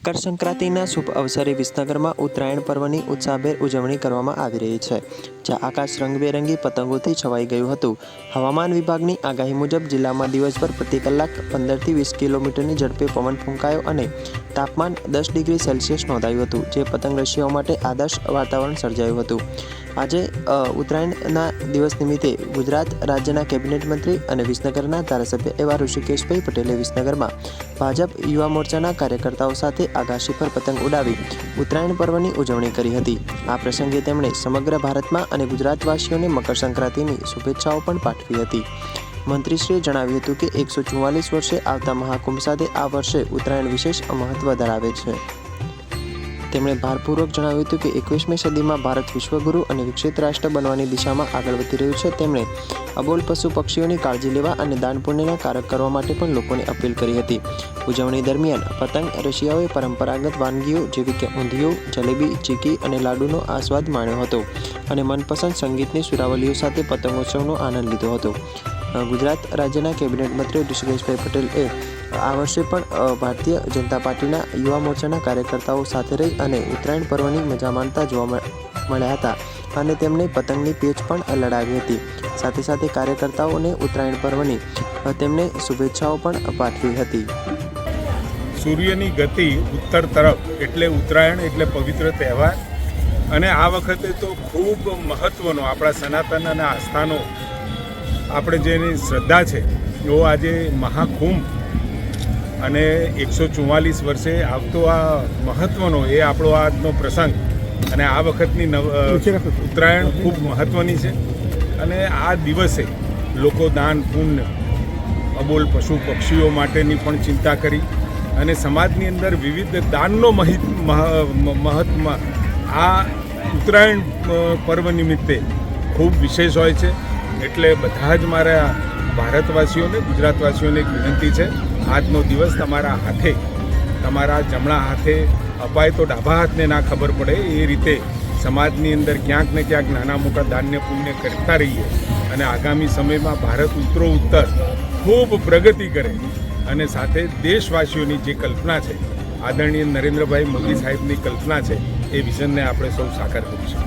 મકર સંક્રાંતિના શુભ અવસરે વિસનગરમાં ઉત્તરાયણ પર્વની ઉત્સાહભેર ઉજવણી કરવામાં આવી રહી છે, જ્યાં આકાશ રંગબેરંગી પતંગોથી છવાઈ ગયું હતું. હવામાન વિભાગની આગાહી મુજબ જિલ્લામાં દિવસભર પ્રતિ કલાક 15થી 20 કિલોમીટરની ઝડપે પવન ફૂંકાયો અને તાપમાન 10 ડિગ્રી સેલ્સિયસ નોંધાયું હતું, જે પતંગ રસિયાઓ માટે આદર્શ વાતાવરણ સર્જાયું હતું. આજે ઉત્તરાયણના દિવસ નિમિત્તે ગુજરાત રાજ્યના કેબિનેટ મંત્રી અને વિસનગરના ધારાસભ્ય એવા ઋષિકેશભાઈ પટેલે વિસનગરમાં ભાજપ યુવા મોરચાના કાર્યકર્તાઓ સાથે આકાશી પર પતંગ ઉડાવી ઉત્તરાયણ પર્વની ઉજવણી કરી હતી. આ પ્રસંગે તેમણે સમગ્ર ભારતમાં અને ગુજરાતવાસીઓને મકર સંક્રાંતિની શુભેચ્છાઓ પણ પાઠવી હતી. મંત્રીશ્રીએ જણાવ્યું હતું કે 144 વર્ષે આવતા મહાકુંભ સાથે આ વર્ષે ઉત્તરાયણ વિશેષ મહત્વ ધરાવે છે. તેમણે ભારપૂર્વક જણાવ્યું હતું કે 21મી સદીમાં ભારત વિશ્વગુરુ અને વિકસિત રાષ્ટ્ર બનવાની દિશામાં આગળ વધી રહ્યું છે. તેમણે અબોલ પશુ પક્ષીઓની કાળજી લેવા અને દાન પુણ્યના કાર્ય કરવા માટે પણ લોકોને અપીલ કરી હતી. ઉજવણી દરમિયાન પતંગ રસિયાઓએ પરંપરાગત વાનગીઓ જેવી કે ઊંધિયું, જલેબી, ચીકી અને લાડુનો આસ્વાદ માણ્યો હતો અને મનપસંદ સંગીતની સુરાવલીઓ સાથે પતંગોત્સવનો આનંદ લીધો હતો. ગુજરાત રાજ્યના કેબિનેટ મંત્રી ઋષિકેશભાઈ પટેલે આ વર્ષે પણ ભારતીય જનતા પાર્ટીના યુવા મોરચાના કાર્યકર્તાઓ સાથે રહી અને ઉત્તરાયણ પર્વની મજા માણતા જોવા મળ્યા હતા અને તેમણે પતંગની પેચ પણ લડાવી હતી. સાથે સાથે કાર્યકર્તાઓને ઉત્તરાયણ પર્વની તેમને શુભેચ્છાઓ પણ પાઠવી હતી. સૂર્યની ગતિ ઉત્તર તરફ એટલે ઉત્તરાયણ એટલે પવિત્ર તહેવાર, અને આ વખતે તો ખૂબ મહત્ત્વનો આપણા સનાતન અને આસ્થાનો આપણે જેની શ્રદ્ધા છે એવો આજે મહાકુંભ અને 144 વર્ષે આવતો આ મહત્ત્વનો એ આપણો આજનો પ્રસંગ, અને આ વખતની ઉત્તરાયણ ખૂબ મહત્ત્વની છે. અને આ દિવસે લોકો દાન પુણ્ય, અબોલ પશુ પક્ષીઓ માટેની પણ ચિંતા કરી અને સમાજની અંદર વિવિધ દાનનો મહત્ત્વ આ ઉત્તરાયણ પર્વ નિમિત્તે ખૂબ વિશેષ હોય છે. એટલે બધા જ મારા ભારતવાસીઓને, ગુજરાતવાસીઓને એક વિનંતી છે, આજનો દિવસ તમારા હાથે, તમારા જમણા હાથે અપાય તો ડાબા હાથને ના ખબર પડે એ રીતે સમાજની અંદર ક્યાંક ને ક્યાંક નાના મોટા દાન્ય પુણ્ય કરતા રહીએ અને આગામી સમયમાં ભારત ઉત્તરોત્તર ખૂબ પ્રગતિ કરે અને સાથે દેશવાસીઓની જે કલ્પના છે, આદરણીય નરેન્દ્રભાઈ મોદી સાહેબની કલ્પના છે, એ વિઝનને આપણે સૌ સાકાર કરીશું.